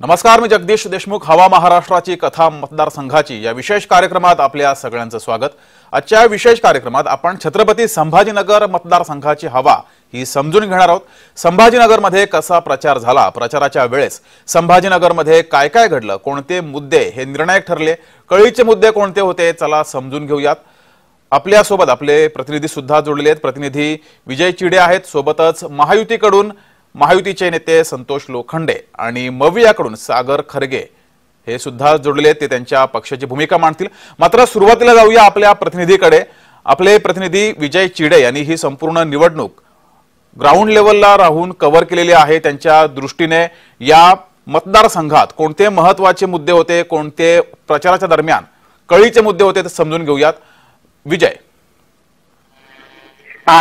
नमस्कार, मी जगदीश देशमुख. हवा महाराष्ट्राची कथा मतदारसंघाची या विशेष कार्यक्रमात आपल्या सगळ्यांचं स्वागत. आजच्या विशेष कार्यक्रमात आपण छत्रपती संभाजीनगर मतदारसंघाची हवा ही समजून घेणार आहोत. संभाजीनगरमध्ये कसा प्रचार झाला, प्रचाराच्या वेळेस संभाजीनगरमध्ये काय काय घडलं, कोणते मुद्दे हे निर्णायक ठरले, कळीचे मुद्दे कोणते होते, चला समजून घेऊयात. आपल्यासोबत आपले प्रतिनिधी सुद्धा जोडलेले आहेत. प्रतिनिधी विजय चिडे आहेत, सोबतच महायुतीकडून महायुतीचे नेते संतोष लोखंडे आणि मवियाकडून सागर खरगे हे सुद्धा जोडलेले आहेत. ते त्यांच्या पक्षाची भूमिका मांडतील. मात्र सुरुवातीला जाऊया आपल्या प्रतिनिधीकडे. आपले प्रतिनिधी विजय चिडे यांनी ही संपूर्ण निवडणूक ग्राउंड लेवलला राहून कव्हर केलेली आहे. त्यांच्या दृष्टीने या मतदारसंघात कोणते महत्त्वाचे मुद्दे होते, कोणते प्रचाराच्या दरम्यान कळीचे मुद्दे होते ते समजून घेऊयात. विजय.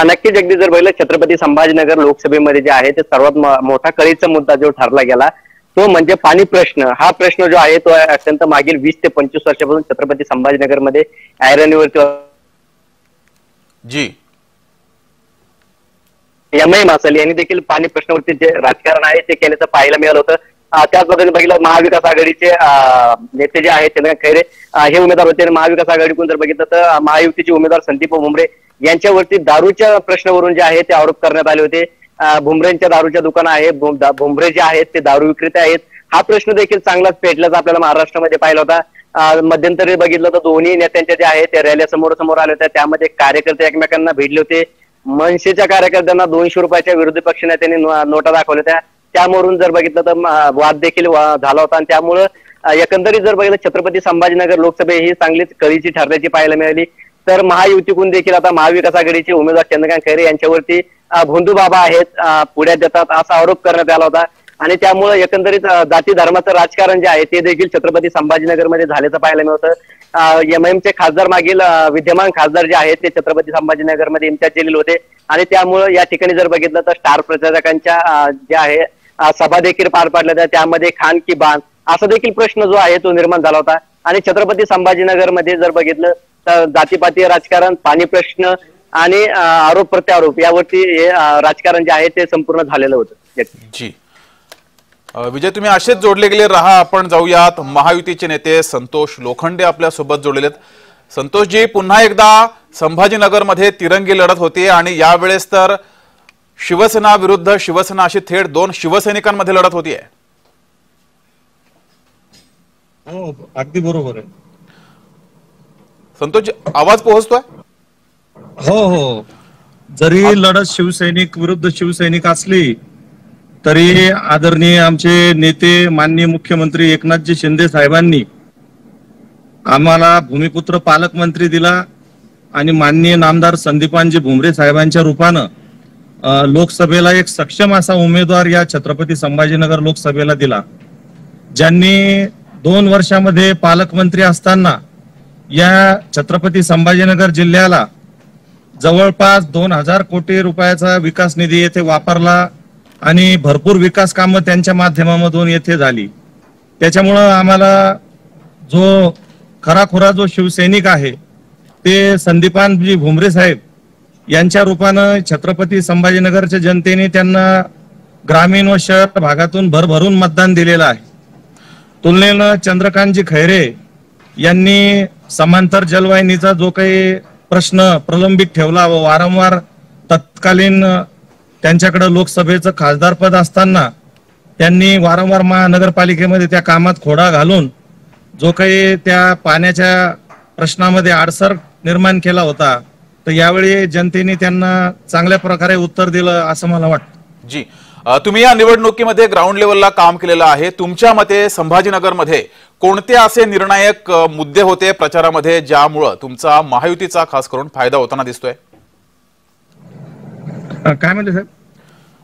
नक्की जगदीश, जर बघितलं छत्रपती संभाजीनगर लोकसभेमध्ये जे आहे ते सर्वात मोठा कळीचा मुद्दा जो ठरला गेला तो म्हणजे पाणी प्रश्न. हा प्रश्न जो आहे तो अत्यंत मागील 20 ते 25 वर्षापासून छत्रपती संभाजीनगर मध्ये ऐरणीवरती एमआयएम असेल यांनी देखील पाणी प्रश्नावरती जे राजकारण आहे ते केल्याचं पाहायला मिळालं होतं. त्याच पद्धतीने बघितलं महाविकास आघाडीचे नेते जे आहेत चंद्रकांत खैरे हे उमेदवार होते. महाविकास आघाडीकडून जर बघितलं तर महायुतीचे उमेदवार संदीप भुमरे यांच्यावरती दारूच्या प्रश्नावरून जे आहे ते आरोप करण्यात आले होते. भुमरेंच्या दारूच्या दुकानं आहे, भुमरे जे आहेत ते दारू विक्रेते आहेत. हा प्रश्न देखील चांगलाच पेटल्याचा आपल्याला महाराष्ट्रामध्ये पाहिला होता. मध्यंतरी बघितलं तर दोन्ही नेत्यांच्या जे आहे ते रॅल्या समोर आल्या होत्या. त्यामध्ये कार्यकर्ते एकमेकांना भिडले होते. मनसेच्या कार्यकर्त्यांना 200 रुपयाच्या विरोधी पक्ष नेत्यांनी नोटा दाखवल्या होत्या. त्यावरून जर बघितलं तर वाद देखील झाला होता आणि त्यामुळं एकंदरीत जर बघितलं छत्रपती संभाजीनगर लोकसभा ही चांगलीच कळीची ठरल्याची पाहायला मिळाली. तर महायुतीकडून देखील आता महाविकास आघाडीचे उमेदवार चंद्रकांत खैरे यांच्यावरती भोंदू बाबा आहेत पुढ्यात देतात असा आरोप करण्यात आला होता आणि त्यामुळे एकंदरीत जाती धर्माचं राजकारण जे आहे ते देखील छत्रपती संभाजीनगरमध्ये झाल्याचं पाहायला मिळतं. एमआयएमचे खासदार मागील विद्यमान खासदार जे आहेत ते छत्रपती संभाजीनगरमध्ये इम्तियाज जलील होते आणि त्यामुळे या ठिकाणी जर बघितलं तर स्टार प्रचारकांच्या जे आहे सभा देखील पार पाडल्या होत्या. त्यामध्ये खान की बान असा देखील प्रश्न जो आहे तो निर्माण झाला होता आणि छत्रपती संभाजीनगरमध्ये जर बघितलं तर जातीपातीय राजकारण, पाणी प्रश्न आणि आरोप प्रत्यारोप यावरती हे राजकारण जे आहे ते संपूर्ण झालेलं होतं. जी विजय, तुम्ही असेच जोडले गेले राहा. आपण जाऊयात महायुतीचे नेते संतोष लोखंडे आपल्या सोबत जोडलेले आहेत. संतोषजी, पुन्हा एकदा संभाजीनगरमध्ये तिरंगी लढत होती आणि यावेळेस तर शिवसेना विरुद्ध शिवसेना अशी थेट दोन शिवसैनिकांमध्ये लढत होतीये. हो, अगदी बरोबर आहे. संतोष, आवाज पोहोचतोय? हो, जरी लढत शिवसैनिक विरुद्ध शिवसैनिक असली तरी आदरणीय आमचे नेते माननीय मुख्यमंत्री एकनाथजी शिंदे साहेबांनी आम्हाला भूमिपुत्र पालकमंत्री दिला आणि माननीय नामदार संदीपानजी भुमरे साहेबांच्या रूपानं लोकसभेला एक सक्षम असा उमेदवार या छत्रपती संभाजीनगर लोकसभेला दिला. ज्यांनी 2 वर्षामध्ये पालकमंत्री असताना या छत्रपती संभाजीनगर जिल्ह्याला जवळपास 2000 कोटी रुपयाचा विकास निधी येथे वापरला आणि भरपूर विकास कामं त्यांच्या माध्यमामधून येथे झाली. त्याच्यामुळं आम्हाला जो खराखुरा जो शिवसैनिक आहे ते संदीपानजी भुमरे साहेब यांच्या रूपानं छत्रपती संभाजीनगरच्या जनतेने त्यांना ग्रामीण व शहर भागातून भरभरून मतदान दिलेलं आहे. तुलनेनं चंद्रकांतजी खैरे यांनी समांतर जलवाहिनीचा जो काही प्रश्न प्रलंबित ठेवला व वारंवार तत्कालीन त्यांच्याकडे लोकसभेचं खासदारपद असताना त्यांनी वारंवार महानगरपालिकेमध्ये त्या कामात खोडा घालून जो काही त्या पाण्याच्या प्रश्नामध्ये आडसर निर्माण केला होता, तर यावेळी जनतेने त्यांना चांगल्या प्रकारे उत्तर दिलं असं मला वाटतं. जी, तुम्ही या निवडणुकीमध्ये ग्राउंड लेवलला काम केलेलं आहे. तुमच्या मते संभाजीनगरमध्ये कोणते असे निर्णायक मुद्दे होते प्रचारामध्ये ज्यामुळे तुमचा महायुतीचा खास करून फायदा होताना दिसतोय? काय म्हणले साहेब?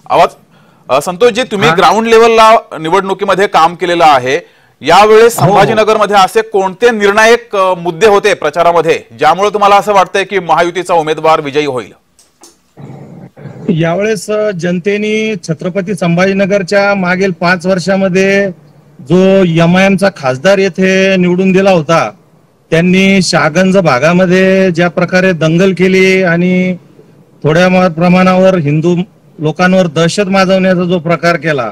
आवाज. संतोषजी, तुम्ही ग्राउंड लेवलला निवडणुकीमध्ये काम केलेलं आहे. यावेळेस संभाजीनगरमध्ये असे कोणते निर्णायक मुद्दे होते प्रचारामध्ये ज्यामुळे तुम्हाला असं वाटतंय की महायुतीचा उमेदवार विजयी होईल? यावेळेस जनतेने छत्रपती संभाजीनगरच्या मागील 5 वर्षामध्ये जो एमआयएमचा खासदार येथे निवडून दिला होता त्यांनी शहागंज भागामध्ये ज्या प्रकारे दंगल केली आणि थोड्या प्रमाणावर हिंदू लोकांवर दहशत माजवण्याचा जो प्रकार केला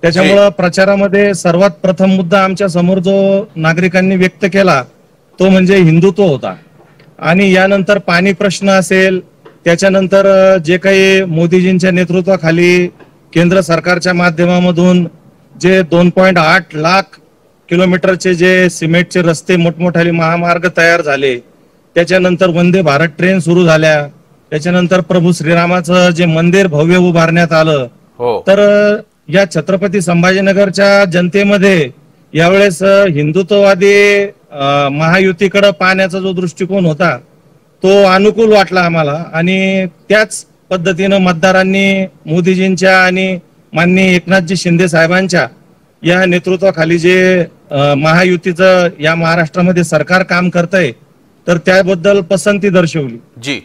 त्याच्यामुळं प्रचारामध्ये सर्वात प्रथम मुद्दा आमच्या समोर जो नागरिकांनी व्यक्त केला तो म्हणजे हिंदुत्व होता. आणि यानंतर पाणी प्रश्न असेल, त्याच्यानंतर जे काही मोदीजींच्या नेतृत्वाखाली केंद्र सरकारच्या माध्यमामधून जे 2.8 लाख किलोमीटरचे जे सिमेंटचे रस्ते, मोठमोठाले महामार्ग तयार झाले, त्याच्यानंतर वंदे भारत ट्रेन सुरू झाल्या, त्याच्यानंतर प्रभू श्रीरामाचं जे मंदिर भव्य उभारण्यात आलं. तर या छत्रपती संभाजीनगरच्या जनतेमध्ये यावेळेस हिंदुत्ववादी महायुतीकडे पाहण्याचा जो दृष्टिकोन होता तो अनुकूल वाटला आम्हाला. आणि त्याच पद्धतीनं मतदारांनी मोदीजींच्या आणि माननीय एकनाथजी शिंदे साहेबांच्या या नेतृत्वाखाली जे महायुतीचं या महाराष्ट्रामध्ये सरकार काम करतंय तर त्याबद्दल पसंती दर्शवली. जी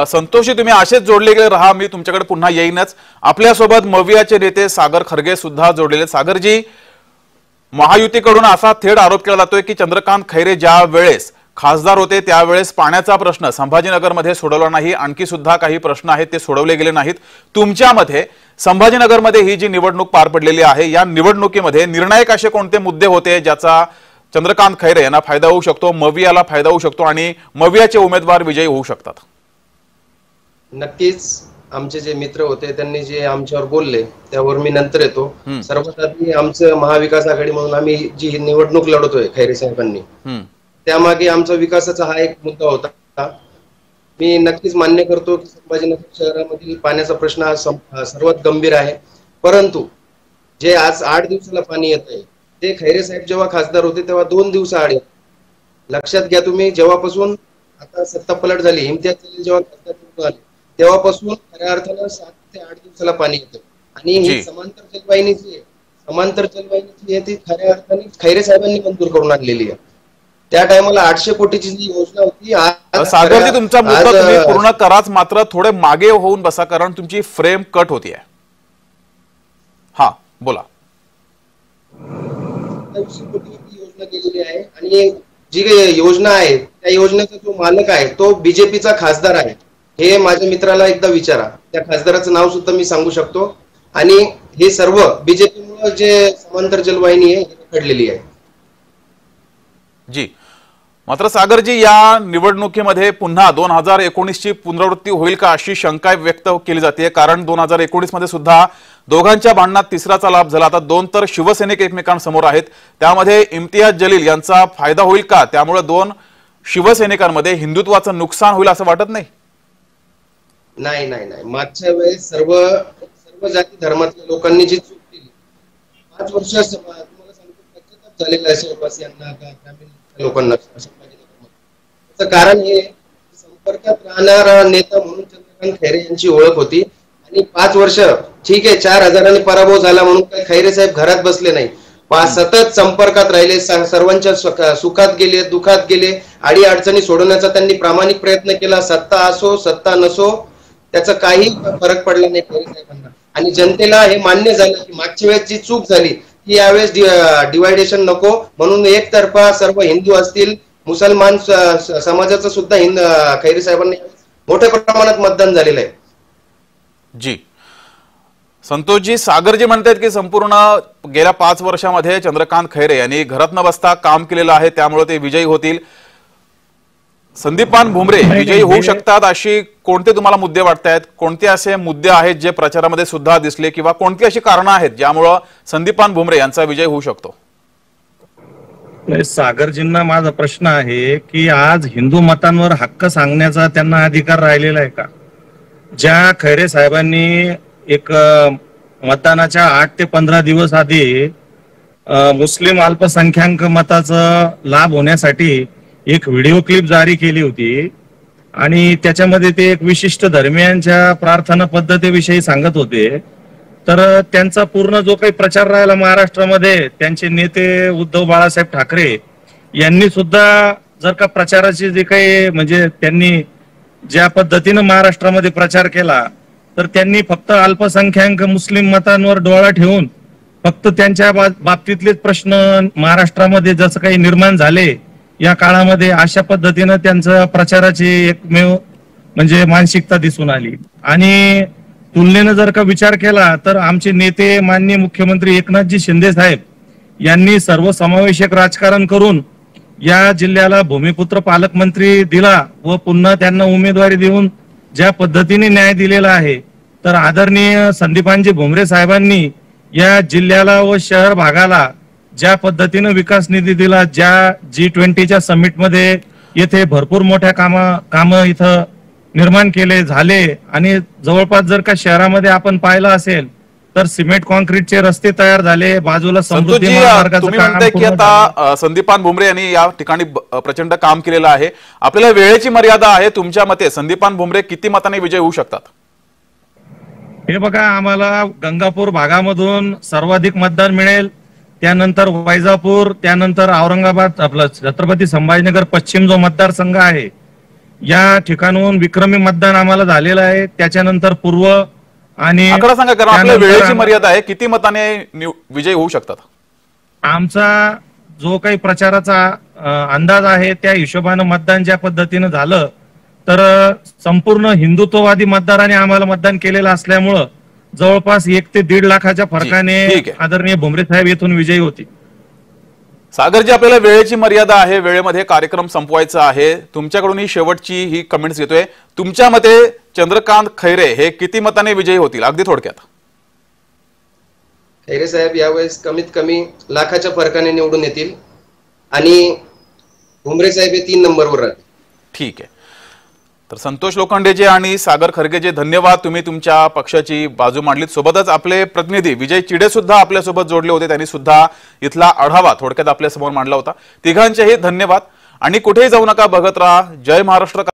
संतोषजी, तुम्ही असेच जोडले गेले राहा, मी तुमच्याकडे पुन्हा येईनच. आपल्यासोबत मवियाचे नेते सागर खरगे सुद्धा जोडलेले. सागरजी, महायुतीकडून असा थेट आरोप केला जातोय की चंद्रकांत खैरे ज्या वेळेस खासदार होते त्यावेळेस पाण्याचा प्रश्न संभाजीनगरमध्ये सोडवला नाही, आणखी सुद्धा काही प्रश्न आहेत ते सोडवले गेले नाहीत. तुमच्या मते संभाजीनगरमध्ये ही जी निवडणूक पार पडलेली आहे या निवडणुकीमध्ये निर्णायक असे कोणते मुद्दे होते ज्याचा चंद्रकांत खैरे यांना फायदा होऊ शकतो, मवियाला फायदा होऊ शकतो आणि मवियाचे उमेदवार विजयी होऊ शकतात? नक्कीच आमचे जे मित्र होते त्यांनी जे आमच्यावर बोलले त्यावर मी नंतर येतो. सर्वात आधी आमचं महाविकास आघाडी म्हणून आम्ही जी निवडणूक लढवतोय खैरे साहेबांनी, त्यामागे आमचा विकासाचा हा एक मुद्दा होता. मी नक्कीच मान्य करतो की संभाजीनगर शहरामधील पाण्याचा प्रश्न हा सर्वात गंभीर आहे. परंतु जे आज 8 दिवसाला पाणी येत आहे ते खैरे साहेब जेव्हा खासदार होते तेव्हा 2 दिवसाआड येत. लक्षात घ्या तुम्ही, जेव्हापासून आता सत्ता पलट झाली, इम्तियाज जलील जेव्हा खासदार झाले तेव्हापासून खऱ्या अर्थानं 7 ते 8 दिवसाला पाणी येतं. आणि ही समांतर जलवाहिनी जी आहे ती खऱ्या अर्थाने खैरे साहेबांनी मंजूर करून आणलेली आहे. त्या टायमाला 800 कोटीची जी योजना होती. सागरजी, तुमचा मुद्दा तुम्ही पूर्ण कराच, मात्र थोडे मागे होऊन बसा कारण तुमची फ्रेम कट होतीये. हा बोला. 200 कोटीची योजना केलेली आहे आणि जी योजना आहे त्या योजनेचा जो मालक आहे तो बीजेपीचा खासदार आहे. हे माझ्या मित्राला एकदा विचारा, त्या खासदाराचं नाव सुद्धा मी सांगू शकतो. आणि हे सर्व बीजेपीमुळे जे समांतर जलवाहिनी आहे घडलेली आहे. जी, मात्र सागरजी, या निवडणुकीमध्ये पुन्हा 2019ची पुनरावृत्ती होईल का अशी शंका व्यक्त केली जाते. कारण 2019 मध्ये सुद्धा दोघांच्या भांडणात तिसराचा लाभ झाला. आता 2 तर शिवसैनिक एकमेकांसमोर आहेत, त्यामध्ये इम्तियाज जलील यांचा फायदा होईल का? त्यामुळे 2 शिवसैनिकांमध्ये हिंदुत्वाचं नुकसान होईल असं वाटत नाही? नाही नाही नाही, मागच्या वेळेस सर्व जाती धर्मातल्या लोकांनी जी चूक केली 5 वर्ष तुम्हाला सांगतो पश्चाताप झालेला आहे शहरवासियांना का ग्रामीण लोकांना. त्याचं कारण हे संपर्कात राहणारा नेता म्हणून चंद्रकांत खैरे यांची ओळख होती. आणि 5 वर्ष ठीक आहे, 4000 पराभव झाला म्हणून काही खैरे साहेब घरात बसले नाही, सतत संपर्कात राहिले, सर्वांच्या सुखात गेले, दुखात गेले, अडी अडचणी सोडवण्याचा त्यांनी प्रामाणिक प्रयत्न केला. सत्ता असो सत्ता नसो त्याचा काही फरक पडला नाही खैरे साहेबांना. आणि जनतेला हे मान्य झालं की मागच्या वेळेस जी चूक झाली ती यावेळेस डिवायडेशन नको म्हणून एकतर्फा सर्व हिंदू असतील मुसलमान समाजाचं सुद्धा खैरे साहेबांनी मोठ्या प्रमाणात मतदान झालेलं आहे. जी संतोषजी, सागरजी म्हणतात की संपूर्ण गेल्या 5 वर्षामध्ये चंद्रकांत खैरे यांनी घरात न बसता काम केलेलं आहे, त्यामुळे ते विजयी होतील. संदीपान भुमरे विजयी होऊ शकतात अशी कोणते तुम्हाला मुद्दे वाटतायत? कोणते असे मुद्दे आहेत जे प्रचारामध्ये सुद्धा दिसले किंवा कोणती अशी कारणं आहेत ज्यामुळे संदीपान भुमरे यांचा विजय होऊ शकतो? सागरजींना माझा प्रश्न आहे की आज हिंदू मतांवर हक्क सांगण्याचा त्यांना अधिकार राहिलेला आहे का? ज्या खैरे साहेबांनी एक मतदानाच्या 8 ते 15 दिवस आधी मुस्लिम अल्पसंख्याक मताचा लाभ होण्यासाठी एक व्हिडिओ क्लिप जारी केली होती आणि त्याच्यामध्ये ते एक विशिष्ट धर्मियांच्या प्रार्थना पद्धतीविषयी सांगत होते. तर त्यांचा पूर्ण जो काही प्रचार राहिला महाराष्ट्रामध्ये, त्यांचे नेते उद्धव बाळासाहेब ठाकरे यांनी सुद्धा जर का प्रचाराची जे काही म्हणजे त्यांनी ज्या पद्धतीनं महाराष्ट्रामध्ये प्रचार केला तर त्यांनी फक्त अल्पसंख्याक मुस्लिम मतांवर डोळा ठेवून फक्त त्यांच्या बाबतीतलेच प्रश्न महाराष्ट्रामध्ये जसं काही निर्माण झाले या काळामध्ये अशा पद्धतीनं त्यांचं प्रचाराची एकमेव म्हणजे मानसिकता दिसून आली. आणि तुलनेनं जर का विचार केला तर आमचे नेते माननीय मुख्यमंत्री एकनाथजी शिंदे साहेब यांनी सर्वसमावेशक राजकारण करून या जिल्ह्याला भूमिपुत्र पालकमंत्री दिला व पुन्हा त्यांना उमेदवारी देऊन ज्या पद्धतीने न्याय दिलेला आहे, तर आदरणीय संदीपानजी भुमरे साहेबांनी या जिल्ह्याला व शहर भागाला ज्या पद्धतीने विकास निधी दिला, ज्या G20च्या समिटमध्ये येथे भरपूर मोठ्या काम इथं निर्माण केले झाले आणि जवळपास जर का शहरामध्ये आपण पाहिलं असेल तर सिमेंट कॉन्क्रीटचे रस्ते तयार झाले, बाजूला समृद्धी संतोषजी, महामार्गाचं तुम्ही काम म्हणताय की पूर्ण झालं. आता संदीपान भुमरे यांनी या ठिकाणी प्रचंड काम केलेलं आहे. आपल्याला वेळेची मर्यादा आहे. तुमच्या मते संदीपान भुमरे किती मताने विजय होऊ शकतात? हे बघा, आम्हाला गंगापूर भागामधून सर्वाधिक मतदान मिळेल, त्यानंतर वैजापूर, त्यानंतर औरंगाबाद, आपलं छत्रपती संभाजीनगर पश्चिम जो मतदारसंघ आहे या ठिकाणून विक्रमी मतदान आम्हाला झालेलं आहे. त्याच्यानंतर पूर्व आणि आकडा सांगा, कारण आपल्या त्यानंतर वेळेची मर्यादा आहे. किती मताने विजय होऊ शकतात? आमचा जो काही प्रचाराचा अंदाज आहे त्या हिशोबानं मतदान ज्या पद्धतीनं झालं तर संपूर्ण हिंदुत्ववादी मतदारांनी आम्हाला मतदान केलेलं असल्यामुळं जवळपास 1 ते 1.5 लाखाच्या फरकाने ठीक आहे. आदरणीय भुमरे साहेब येथून विजयी होते. सागरजी, आपल्याला वेळेची मर्यादा आहे, वेळेमध्ये कार्यक्रम संपवायचा आहे. तुमच्याकडून ही शेवटची ही कमेंट्स घेतोय. तुमच्या मते चंद्रकांत खैरे हे किती मताने विजयी होतील? अगदी थोडक्यात. खैरे साहेब यावेळेस कमीत कमी लाखाच्या फरकाने निवडून येतील आणि भुमरे साहेब हे 3 नंबरवर राहतील. ठीक आहे. तर संतोष लोखंडेजे आणि सागर खरगेजे, धन्यवाद. तुम्ही तुमच्या पक्षाची बाजू मांडलीत. सोबतच आपले प्रतिनिधी विजय चिडे सुद्धा आपल्यासोबत जोडले होते. त्यांनी सुद्धा इथला आढावा थोडक्यात आपल्यासमोर मांडला होता. तिघांचेही धन्यवाद आणि कुठेही जाऊ नका, बघत राहा जय महाराष्ट्र.